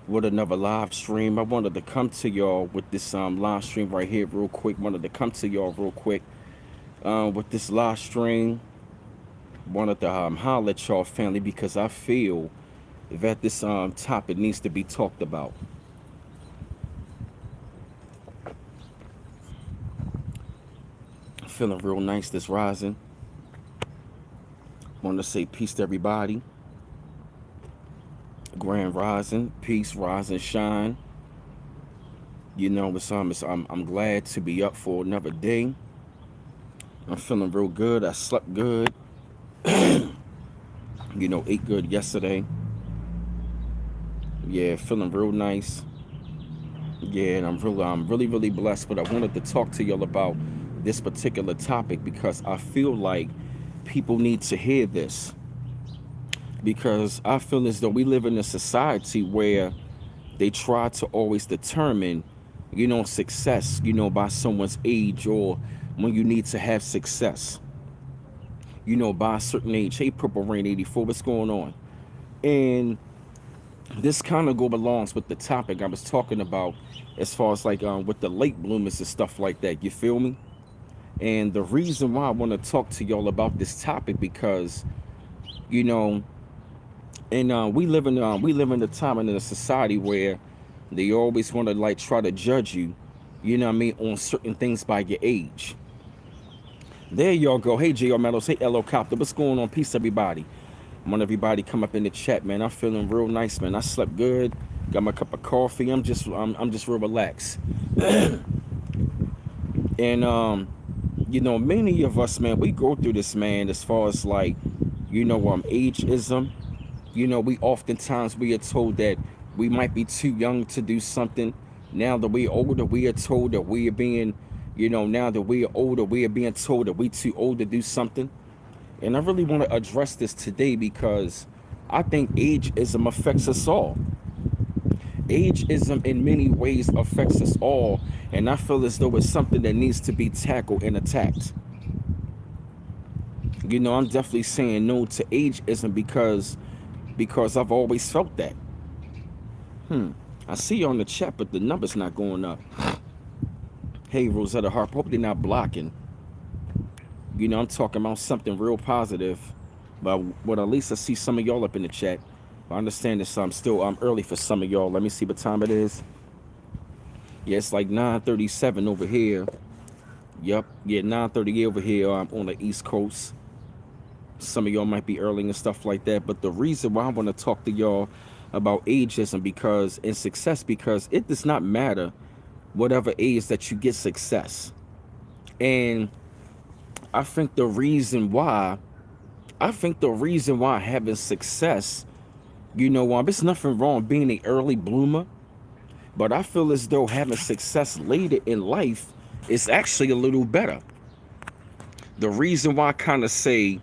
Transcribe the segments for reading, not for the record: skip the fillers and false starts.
with another live stream. I wanted to come to y'all with this live stream right here real quick. Wanted to come to y'all real quick with this live stream. Wanted to holler at y'all family because I feel that this topic needs to be talked about. Feeling real nice this rising. Want to say peace to everybody. Grand rising, peace, rise and shine. I'm glad to be up for another day. I'm feeling real good. I slept good. Ate good yesterday. Yeah, feeling real nice. Yeah, and I'm really blessed. But I wanted to talk to y'all about this particular topic because I feel like people need to hear this. Because I feel as though we live in a society where they try to always determine, success, by someone's age or when you need to have success, by a certain age. Hey, Purple Rain 84, what's going on? And this kind of go belongs with the topic I was talking about as far as like with the late bloomers and stuff like that. You feel me? And the reason why I want to talk to y'all about this topic because, you know, and we live in a time and in a society where they always want to like try to judge you, on certain things by your age. There y'all go. Hey, JR Meadows. Hey, LO Copter. What's going on? Peace, everybody. I want everybody come up in the chat, man. I'm feeling real nice, man. I slept good. Got my cup of coffee. I'm just real relaxed. And many of us, man, we go through this, man. As far as like, ageism. We oftentimes we are told that we might be too young to do something. Now that we're older, we are told that we are being, now that we are older, we are being told that we too old to do something. And I really want to address this today because I think ageism affects us all. Ageism in many ways affects us all, and I feel as though it's something that needs to be tackled and attacked. I'm definitely saying no to ageism because I've always felt that. I see you on the chat, but the number's not going up. Hey, Rosetta Harp, hope they're not blocking. I'm talking about something real positive. But at least I see some of y'all up in the chat. I understand this. I'm still early for some of y'all. Let me see what time it is. Yeah, it's like 9:37 over here. Yep. Yeah, 9:30 over here on the East Coast. Some of y'all might be early and stuff like that. But the reason why I want to talk to y'all about ageism and success because it does not matter whatever age that you get success. And I think the reason why having success, it's nothing wrong being an early bloomer, but I feel as though having success later in life is actually a little better. The reason why I kind of say,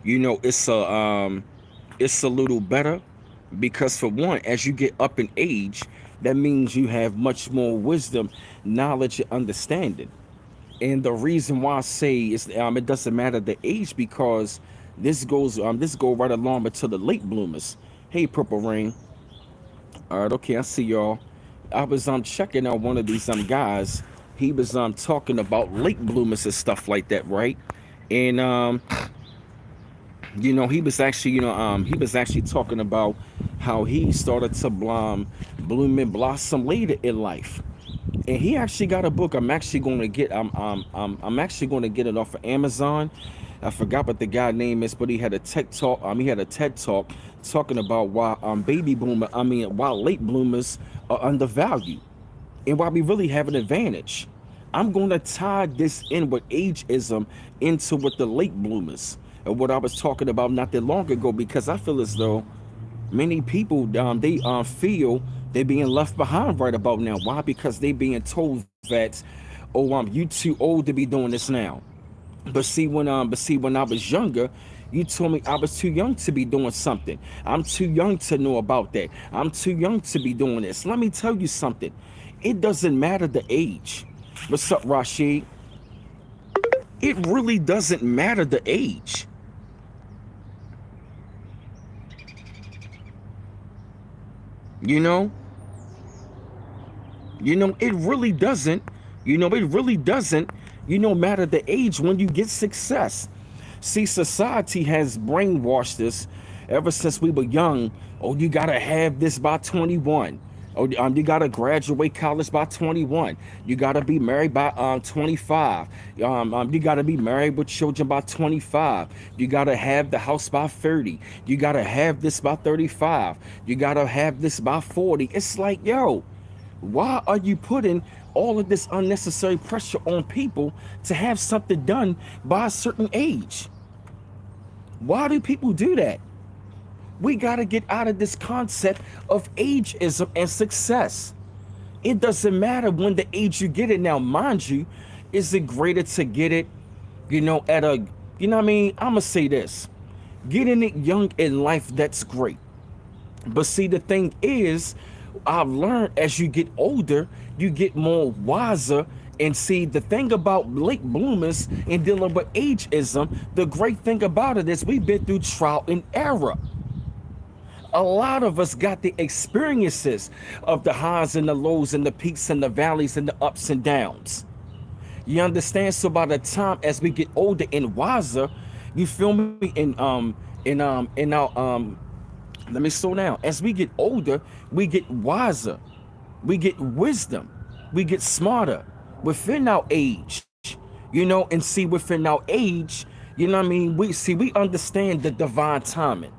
it's a little better because for one, as you get up in age, that means you have much more wisdom, knowledge, and understanding. And the reason why I say is it doesn't matter the age because this go right along to the late bloomers. Hey, Purple Rain. All right, okay, I see y'all. I was checking out one of these guys. He was talking about late bloomers and stuff like that, right? And he was actually talking about how he started to bloom and blossom later in life. And he actually got a book. I'm actually going to get. I'm actually going to get it off of Amazon. I forgot what the guy name is, but he had a tech talk. He had a TED talk talking about why why late bloomers are undervalued and why we really have an advantage. I'm going to tie this in with ageism into with the late bloomers and what I was talking about not that long ago because I feel as though many people they feel they're being left behind right about now. Why? Because they being told that, oh, you too old to be doing this now. But see when I was younger, you told me I was too young to be doing something. I'm too young to know about that. I'm too young to be doing this. Let me tell you something. It doesn't matter the age. What's up, Rashid? It really doesn't matter the age. You know, It really doesn't. It really doesn't, matter the age when you get success. See, society has brainwashed us ever since we were young. Oh, you gotta have this by 21. Oh, you gotta graduate college by 21. You gotta be married by 25. You gotta be married with children by 25. You gotta have the house by 30. You gotta have this by 35. You gotta have this by 40. It's like, yo, why are you putting all of this unnecessary pressure on people to have something done by a certain age? Why do people do that? We got to get out of this concept of ageism and success. It doesn't matter when the age you get it. Now, mind you, is it greater to get it, at a, what I mean? I'm going to say this. Getting it young in life, that's great. But see, the thing is, I've learned as you get older, you get more wiser. And see, the thing about late bloomers and dealing with ageism, the great thing about it is we've been through trial and error. A lot of us got the experiences of the highs and the lows and the peaks and the valleys and the ups and downs. You understand? So by the time as we get older and wiser, you feel me? In our let me slow down. As we get older, we get wiser, we get wisdom, we get smarter within our age, and see within our age, what I mean? We understand the divine timing.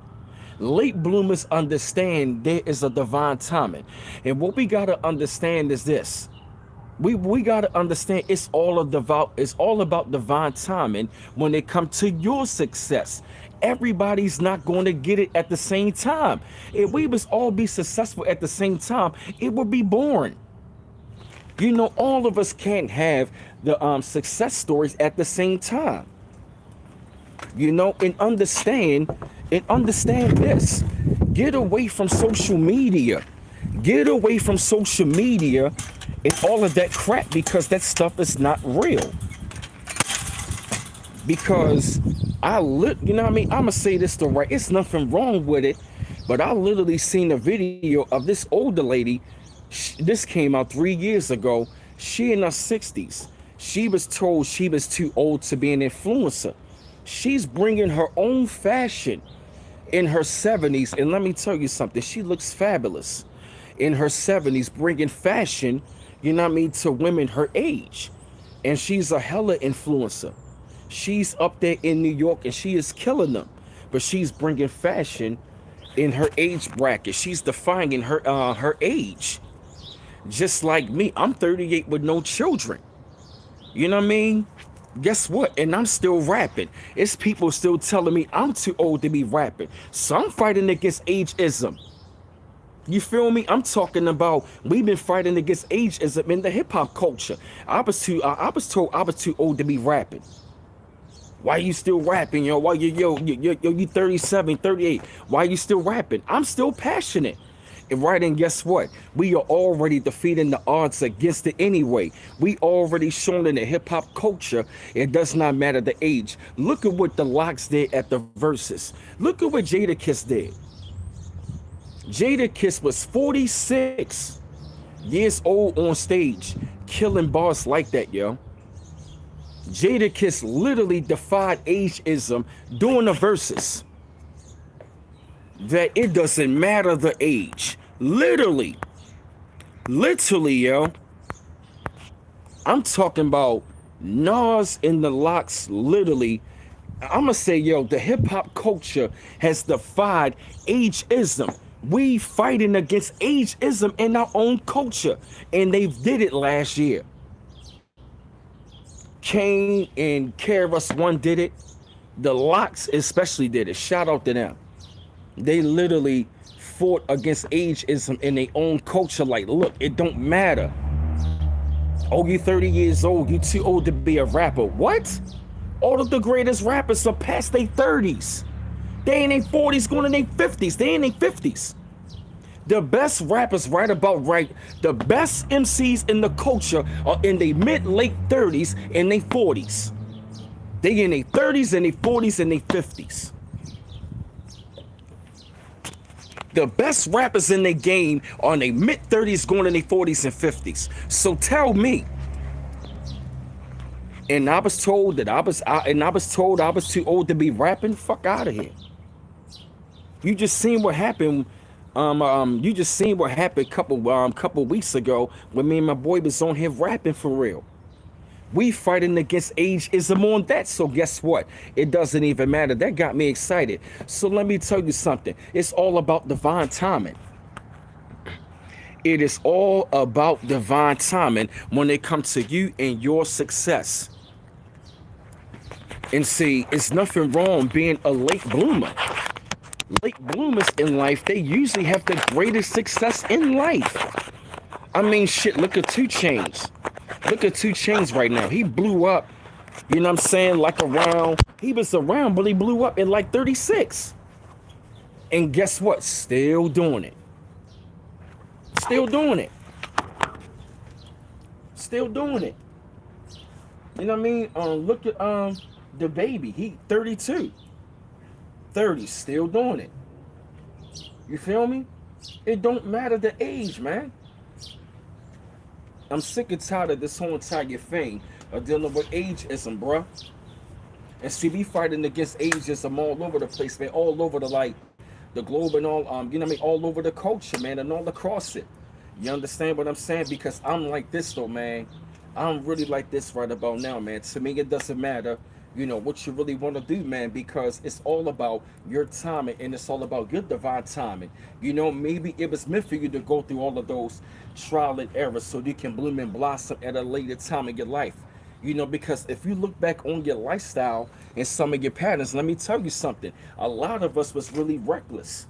Late bloomers understand there is a divine timing. And what we gotta understand is this. We gotta understand it's all about divine timing when it comes to your success. Everybody's not going to get it at the same time. If we was all be successful at the same time, it would be boring. All of us can't have the success stories at the same time. And understand this. Get away from social media. Get away from social media and all of that crap, because that stuff is not real. Because I'm gonna say this the right. It's nothing wrong with it, but I literally seen a video of this older lady. This came out 3 years ago. She in her 60s. She was told she was too old to be an influencer. She's bringing her own fashion in her 70s, and let me tell you something. She looks fabulous in her 70s, bringing fashion, to women her age. And she's a hella influencer. She's up there in New York and she is killing them. But she's bringing fashion in her age bracket. She's defying her age. Just like me, I'm 38 with no children. You know what I mean? Guess what? And I'm still rapping. It's people still telling me I'm too old to be rapping. So I'm fighting against ageism. You feel me? I'm talking about we've been fighting against ageism in the hip hop culture. I was told I was too old to be rapping. Why you still rapping, yo? Why you 37, 38? Why you still rapping? I'm still passionate. And right, and guess what? We are already defeating the odds against it anyway. We already shown in the hip hop culture, it does not matter the age. Look at what the Locks did at the Versus. Look at what Jadakiss did. Jadakiss was 46 years old on stage, killing bars like that, yo. Jadakiss literally defied ageism doing the Versus. That it doesn't matter the age. Literally, yo. I'm talking about Nas and the Locks. Literally, I'm gonna say, yo, the hip hop culture has defied ageism. We fighting against ageism in our own culture, and they did it last year. Kane and KRS One did it. The Locks especially did it. Shout out to them. They literally fought against ageism in their own culture. Like, look, it don't matter. Oh, you 30 years old, you too old to be a rapper. What? All of the greatest rappers are past their 30s. They in their 40s, going in their 50s. They in their 50s. The best rappers the best MCs in the culture are in their mid-late 30s and their 40s. They in their 30s and their 40s and their 50s. The best rappers in the game are in their mid 30s, going in their 40s and 50s. So tell me, and I was told that I was told I was too old to be rapping. Fuck out of here. You just seen what happened. You just seen what happened couple weeks ago when me and my boy was on here rapping for real. We fighting against ageism on that. So guess what? It doesn't even matter. That got me excited. So let me tell you something. It's all about divine timing. It is all about divine timing when it comes to you and your success. And see, it's nothing wrong being a late bloomer. Late bloomers in life, they usually have the greatest success in life. I mean, shit, look at 2 Chainz. Look at 2 Chainz right now. He blew up, you know what I'm saying, like around, he was around, but he blew up in like 36. And guess what? Still doing it. Still doing it. Still doing it. You know what I mean? Look at the baby. He 32. 30, still doing it. You feel me? It don't matter the age, man. I'm sick and tired of this whole entire thing of dealing with ageism, bruh. And see, we fighting against ageism all over the place, man. All over the globe and all, you know what I mean? All over the culture, man, and all across it. You understand what I'm saying? Because I'm like this, though, man. I'm really like this right about now, man. To me, it doesn't matter, you know, what you really want to do, man, because it's all about your timing and it's all about your divine timing. You know, maybe it was meant for you to go through all of those trial and errors so you can bloom and blossom at a later time in your life. You know, because if you look back on your lifestyle and some of your patterns, let me tell you something. A lot of us was really reckless.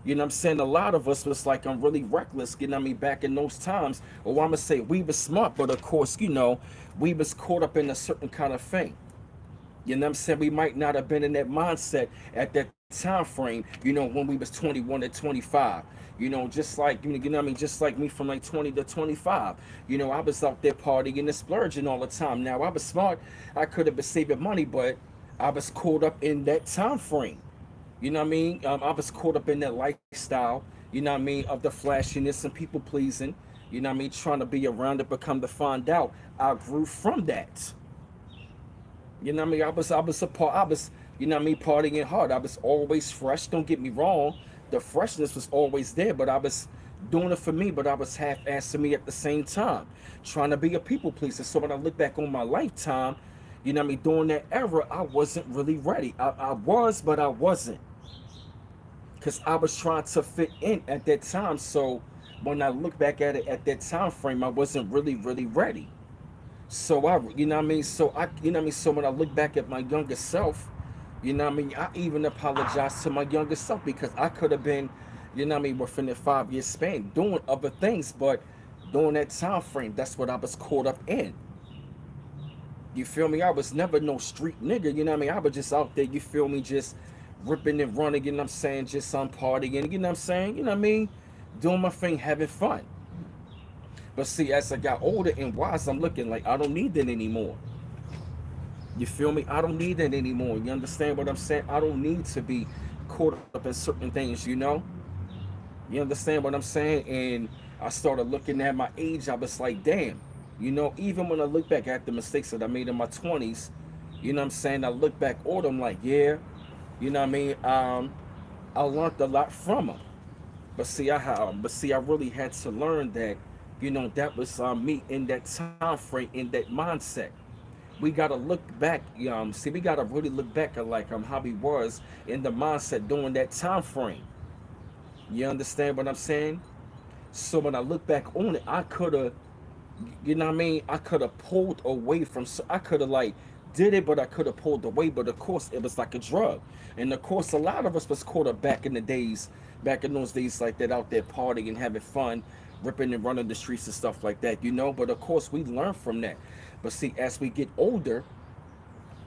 You know what I'm saying? A lot of us was like, I'm really reckless, you know what I mean, back in those times. Or I'm going to say we were smart, but of course, you know, we was caught up in a certain kind of thing. You know what I'm saying? We might not have been in that mindset at that time frame, you know, when we was 21 to 25. You know, just like, you know what I mean? Just like me from like 20 to 25. You know, I was out there partying and splurging all the time. Now, I was smart. I could have been saving money, but I was caught up in that time frame. You know what I mean? I was caught up in that lifestyle, you know what I mean, of the flashiness and people pleasing, you know what I mean, trying to be around it, become to find out. I grew from that. You know what I mean? I was, you know what I mean, partying hard. I was always fresh. Don't get me wrong. The freshness was always there, but I was doing it for me, but I was half-assing me at the same time, trying to be a people pleaser. So when I look back on my lifetime, you know what I mean, during that era, I wasn't really ready. I was, but I wasn't. Because I was trying to fit in at that time. So when I look back at it at that time frame, I wasn't really ready. So you know what I mean? You know what I mean? So when I look back at my younger self, you know what I mean? I even apologize to my younger self because I could have been, you know what I mean, within a 5 year span doing other things, but during that time frame, that's what I was caught up in. You feel me? I was never no street nigga, you know what I mean? I was just out there, you feel me, just ripping and running, you know what I'm saying, just on partying, you know what I'm saying, you know what I mean? Doing my thing, having fun. But see, as I got older and wise, I'm looking like I don't need that anymore. You feel me? I don't need that anymore. You understand what I'm saying? I don't need to be caught up in certain things, you know? You understand what I'm saying? And I started looking at my age, I was like, damn, you know, even when I look back at the mistakes that I made in my 20s, you know what I'm saying? I look back on them like, yeah, you know what I mean? I learned a lot from them. But see, I really had to learn that, you know, that was me in that time frame, in that mindset. We gotta look back, see, we gotta really look back at like how we was in the mindset during that time frame. You understand what I'm saying? So when I look back on it, I could have, you know what I mean? I could have pulled away from, I could have like did it, but I could have pulled away. But of course, it was like a drug. And of course, a lot of us was caught up back in the days, back in those days like that, out there partying and having fun, ripping and running the streets and stuff like that, you know? But of course, we learn from that. But see, as we get older,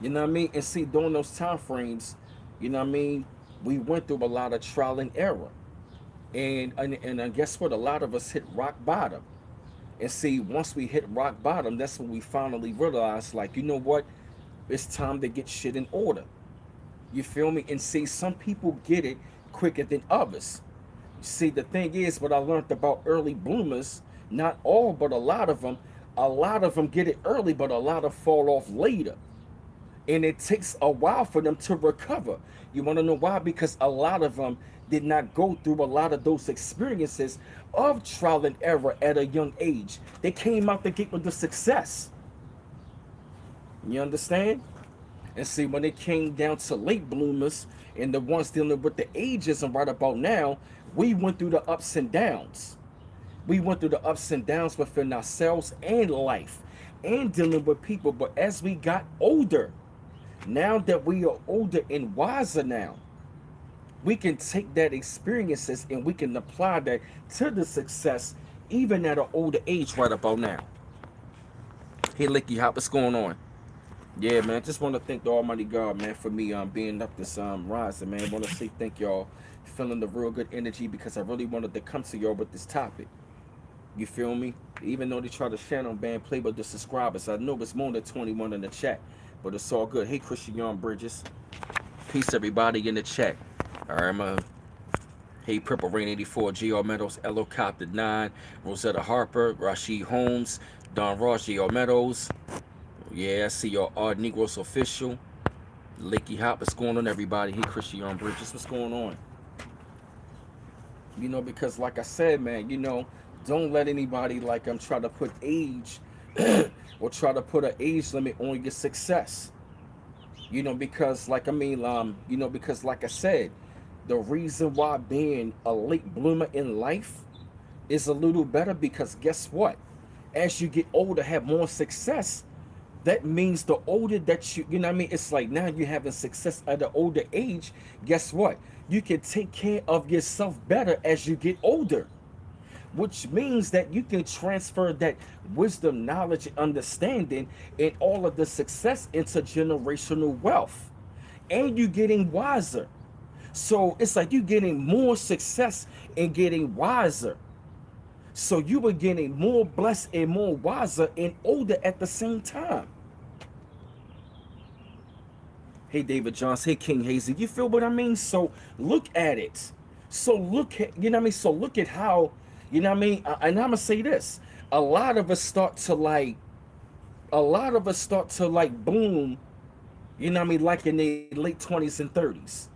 you know what I mean? And see, during those time frames, you know what I mean? We went through a lot of trial and error. And guess what? A lot of us hit rock bottom. And see, once we hit rock bottom, that's when we finally realize, like, you know what? It's time to get shit in order. You feel me? And see, some people get it quicker than others. See, the thing is, what I learned about early bloomers, not all, but a lot of them get it early, but a lot of fall off later. And it takes a while for them to recover. You want to know why? Because a lot of them did not go through a lot of those experiences of trial and error at a young age. They came out the gate with the success. You understand? And see, when it came down to late bloomers and the ones dealing with the ageism right about now, we went through the ups and downs. We went through the ups and downs within ourselves and life and dealing with people. But as we got older, now that we are older and wiser now, we can take that experiences and we can apply that to the success even at an older age right about now. Hey, Licky Hop, what's going on? Yeah, man, just want to thank the Almighty God, man, for me being up this rising, man. Want to say thank y'all, feeling the real good energy because I really wanted to come to y'all with this topic. You feel me? Even though they try to channel ban play with the subscribers, I know it's more than 21 in the chat, but it's all good. Hey, Christian Bridges, peace everybody in the chat. All right, man. Hey, Purple Rain 84, GR Meadows, Elo Copter 9, Rosetta Harper, Rashid Holmes, Don Ross, GR Meadows. Yeah, I see your Odd Negros official. Licky Hop, what's going on, everybody? Hey, Christian Bridges, what's going on? You know, because like I said, man, you know, don't let anybody like try to put age or try to put an age limit on your success. You know, because because like I said, the reason why being a late bloomer in life is a little better because guess what? As you get older, have more success. That means the older that you know what I mean? It's like now you're having success at an older age. Guess what? You can take care of yourself better as you get older, which means that you can transfer that wisdom, knowledge, and understanding and all of the success into generational wealth. And you're getting wiser. So it's like you're getting more success and getting wiser. So you were getting more blessed and more wiser and older at the same time. Hey, David Johnson. Hey, King Hazy. You feel what I mean? So look at it. So look at, you know what I mean? So look at how, you know what I mean? And I'm going to say this. A lot of us start to bloom, you know what I mean? Like in their late 20s and 30s.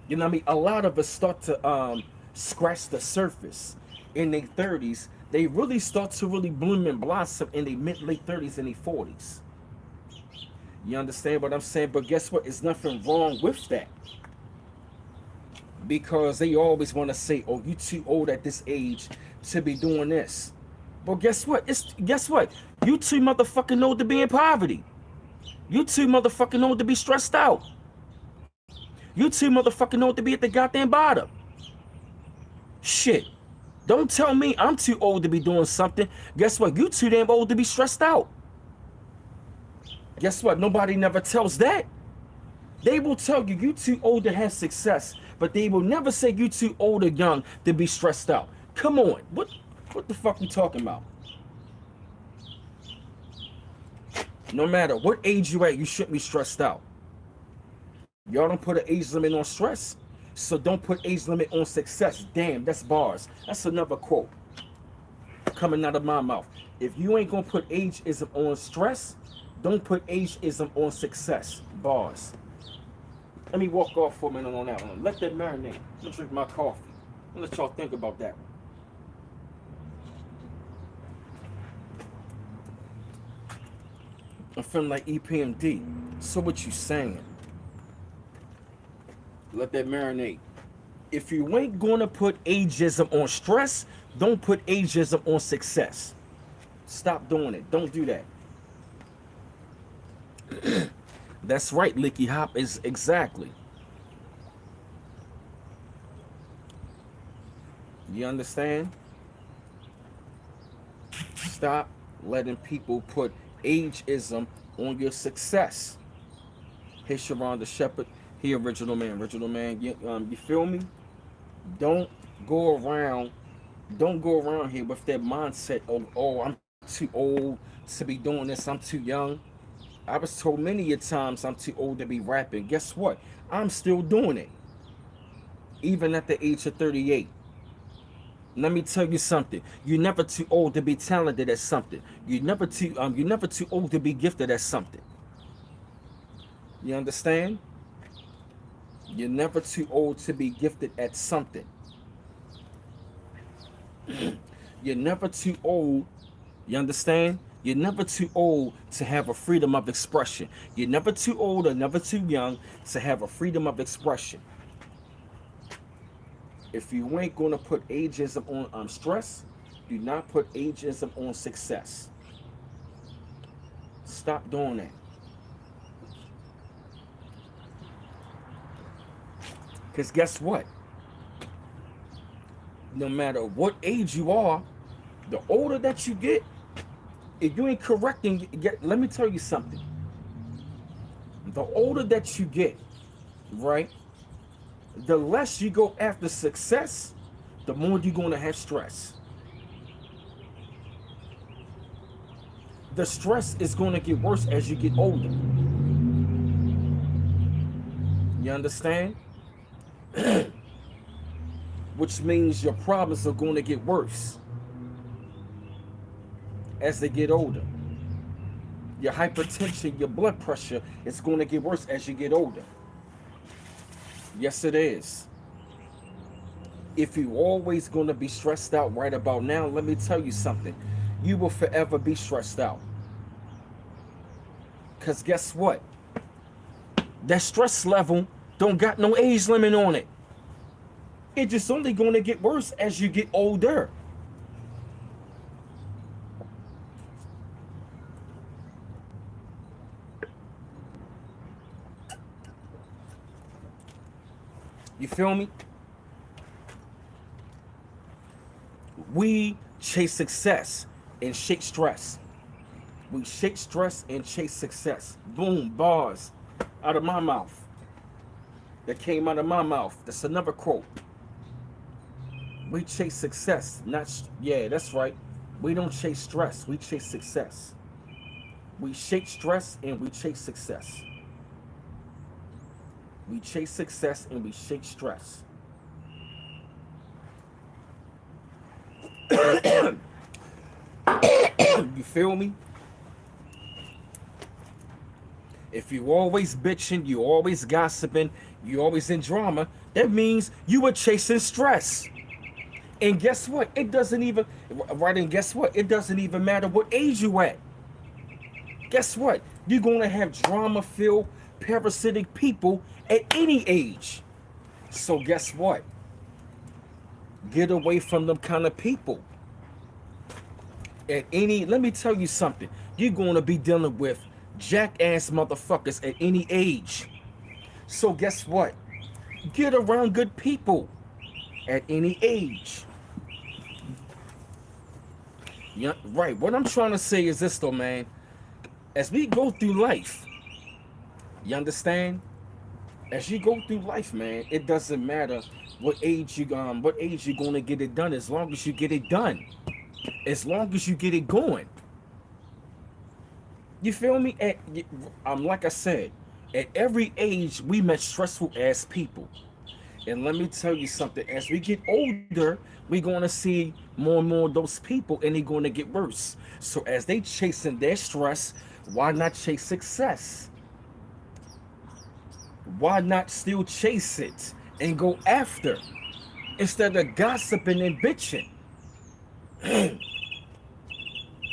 You know what I mean? A lot of us start to scratch the surface in their 30s. They really start to really bloom and blossom in their late 30s and their 40s. You understand what I'm saying? But guess what? There's nothing wrong with that. Because they always want to say, oh, you too old at this age to be doing this. But guess what? Guess what? You too motherfucking old to be in poverty. You too motherfucking old to be stressed out. You too motherfucking old to be at the goddamn bottom. Shit. Don't tell me I'm too old to be doing something. Guess what? You too damn old to be stressed out. Guess what? Nobody never tells that. They will tell you you too old to have success, but they will never say you too old or young to be stressed out. Come on. What the fuck you talking about? No matter what age you at, you shouldn't be stressed out. Y'all don't put an age limit on stress, so don't put age limit on success. Damn, that's bars. That's another quote coming out of my mouth. If you ain't gonna put ageism on stress, don't put ageism on success. Bars. Let me walk off for a minute on that one. Let that marinate. I'm gonna drink my coffee. I'll let y'all think about that one. I'm feeling like EPMD. So what you saying? Let that marinate. If you ain't gonna put ageism on stress, don't put ageism on success. Stop doing it. Don't do that. That's right, Licky Hop, is exactly. You understand? Stop letting people put ageism on your success. Hey, Sharon the Shepherd. He original man. You feel me? Don't go around here with that mindset of, oh, I'm too old to be doing this. I'm too young. I was told many a times I'm too old to be rapping. Guess what? I'm still doing it. even at the age of 38. Let me tell you something. You're never too old to be talented at something. You're never too old to be gifted at something. You understand? You're never too old to be gifted at something. You're never too old. You understand? You're never too old to have a freedom of expression. You're never too old or never too young to have a freedom of expression. If you ain't gonna put ageism on stress, do not put ageism on success. Stop doing that. Because guess what? No matter what age you are, the older that you get, if you ain't correcting, let me tell you something. The older that you get, right, the less you go after success, the more you're going to have stress. The stress is going to get worse as you get older. You understand? Which means your problems are going to get worse as they get older. Your hypertension, your blood pressure is going to get worse as you get older. Yes, it is. If you're always going to be stressed out right about now, let me tell you something. You will forever be stressed out. Because guess what? That stress level don't got no age limit on it. It's just only going to get worse as you get older. You feel me? We chase success and shake stress. We shake stress and chase success. Boom, bars out of my mouth. That came out of my mouth. That's another quote. We chase success, yeah, that's right. We don't chase stress, we chase success. We shake stress and we chase success. We chase success and we shake stress. You feel me? If you always bitching, you always gossiping, you always in drama, that means you were chasing stress. And guess what? It doesn't even, right, and guess what? It doesn't even matter what age you at. Guess what? You're going to have drama-filled, parasitic people at any age. So guess what? Get away from them kind of people. Let me tell you something. You're going to be dealing with jackass motherfuckers at any age. So guess what? Get around good people at any age. Yeah, right. What I'm trying to say is this though, man. As we go through life, you understand? As you go through life, man, it doesn't matter what age you're going to get it done, as long as you get it done. As long as you get it going. You feel me? Like I said, at every age we met stressful ass people. And let me tell you something, as we get older, we're going to see more and more of those people, and they're going to get worse. So as they chasing their stress, why not chase success? Why not still chase it and go after instead of gossiping and bitching?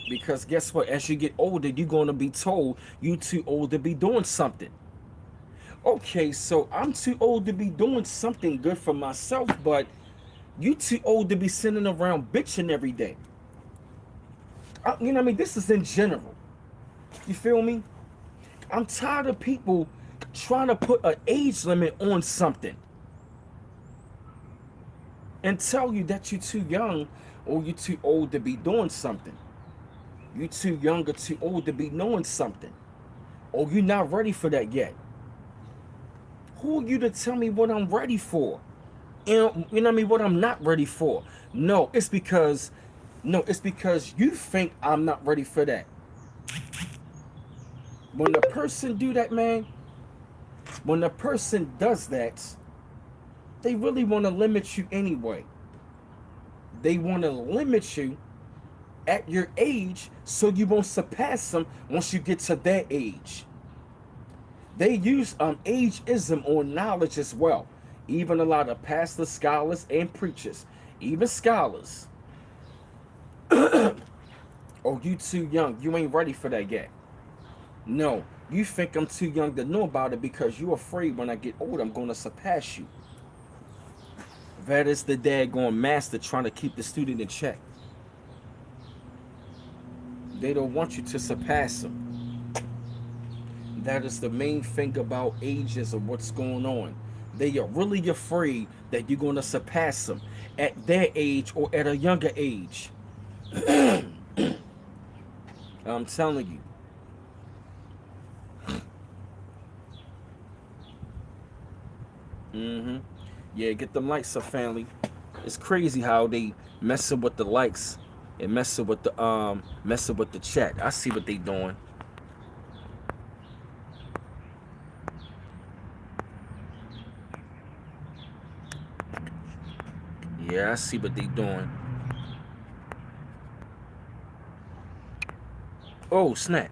Because guess what? As you get older, you're going to be told you too old to be doing something. Okay, so I'm too old to be doing something good for myself, but you too old to be sitting around bitching every day. You know what I mean? This is in general. You feel me? I'm tired of people trying to put an age limit on something and tell you that you're too young or you're too old to be doing something. You're too young or too old to be knowing something. Or you're not ready for that yet. Who are you to tell me what I'm ready for? You know what I mean? What I'm not ready for? No, it's because you think I'm not ready for that. When the person do that, man, when the person does that, They really want to limit you anyway. They want to limit you at your age so you won't surpass them once you get to their age. They use ageism on knowledge as well. Even a lot of pastors, scholars, and preachers, even scholars. Oh, you too young. You ain't ready for that yet. No, you think I'm too young to know about it because you're afraid when I get old I'm going to surpass you. That is the daggone master trying to keep the student in check. They don't want you to surpass them. That is the main thing about ages of what's going on. They are really afraid that you're going to surpass them at their age or at a younger age. I'm telling you. Mm-hmm. Yeah, get them likes up, family. It's crazy how they messing with the likes and messing with the chat. I see what they doing. Yeah, I see what they doing. Oh, snap.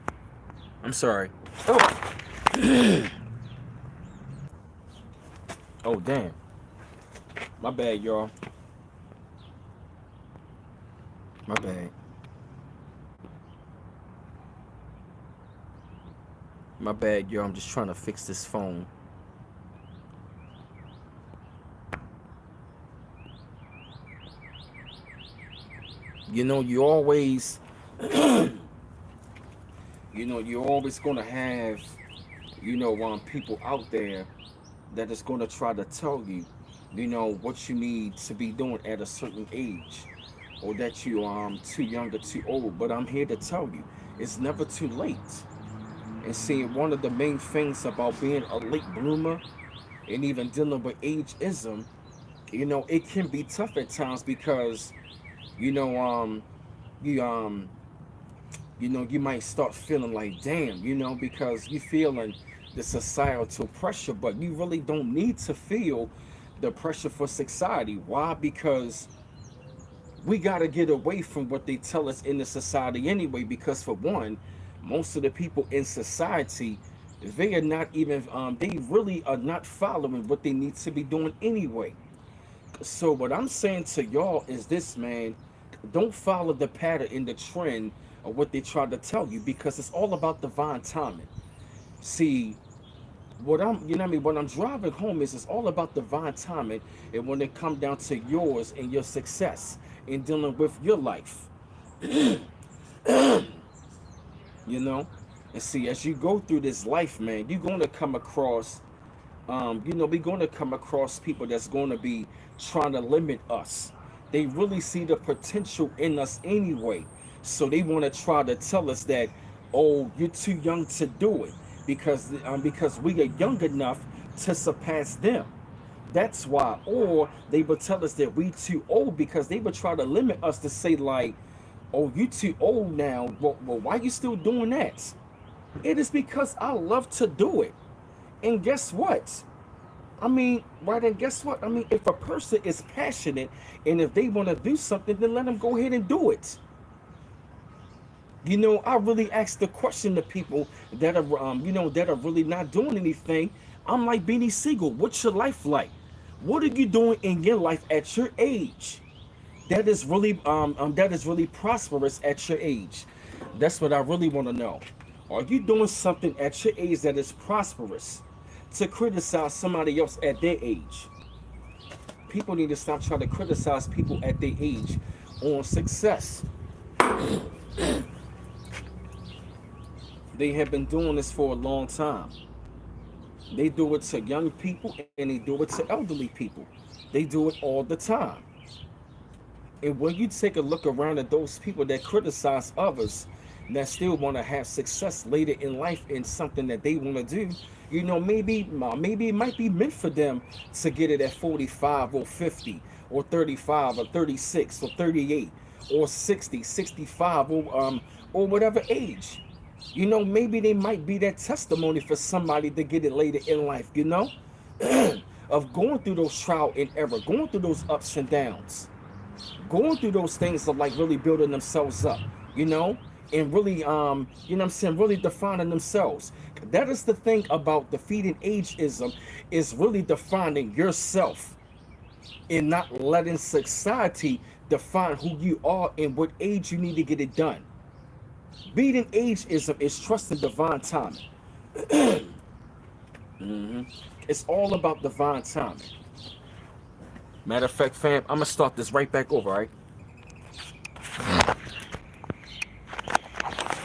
I'm sorry. Oh. Oh, damn. My bad, y'all. My bad. My bad, y'all. I'm just trying to fix this phone. You know, you always, you're always gonna have, people out there that is gonna try to tell you, what you need to be doing at a certain age, or that you too young or too old. But I'm here to tell you, it's never too late. And see, one of the main things about being a late bloomer and even dealing with ageism, it can be tough at times because, you know, you you might start feeling like, damn, because you feeling the societal pressure, but you really don't need to feel the pressure for society. Why? Because we got to get away from what they tell us in the society anyway. Because for one, most of the people in society, they are not even they really are not following what they need to be doing anyway. So what I'm saying to y'all is this, man: don't follow the pattern in the trend of what they try to tell you, because it's all about divine timing. See, what I'm driving home is it's all about divine timing, and when it come down to yours and your success in dealing with your life, you know. And see, as you go through this life, man, you're gonna come across, we're gonna come across people that's gonna be trying to limit us. They really see the potential in us anyway, so they want to try to tell us that, oh, you're too young to do it, because we are young enough to surpass them. That's why. Or they would tell us that we too old, because they would try to limit us to say like, oh, you too old now. Well, why you still doing that? It is because I love to do it. And guess what? I mean, right, and guess what? I mean, if a person is passionate and if they want to do something, then let them go ahead and do it. I really ask the question to people that are, that are really not doing anything. I'm like, Beanie Siegel, what's your life like? What are you doing in your life at your age? That is really prosperous at your age. That's what I really want to know. Are you doing something at your age that is prosperous? To criticize somebody else at their age. People need to stop trying to criticize people at their age on success. They have been doing this for a long time. They do it to young people and they do it to elderly people. They do it all the time. And when you take a look around at those people that criticize others that still want to have success later in life in something that they want to do, maybe it might be meant for them to get it at 45 or 50 or 35 or 36 or 38 or 60, 65 or whatever age. Maybe they might be that testimony for somebody to get it later in life. of going through those trial and error, going through those ups and downs, going through those things of like really building themselves up, you know, and really you know what I'm saying, really defining themselves. That is the thing about defeating ageism, is really defining yourself and not letting society define who you are and what age you need to get it done. Beating ageism is trusting divine timing. It's all about divine timing. Matter of fact, fam, I'm gonna start this right back over, all right?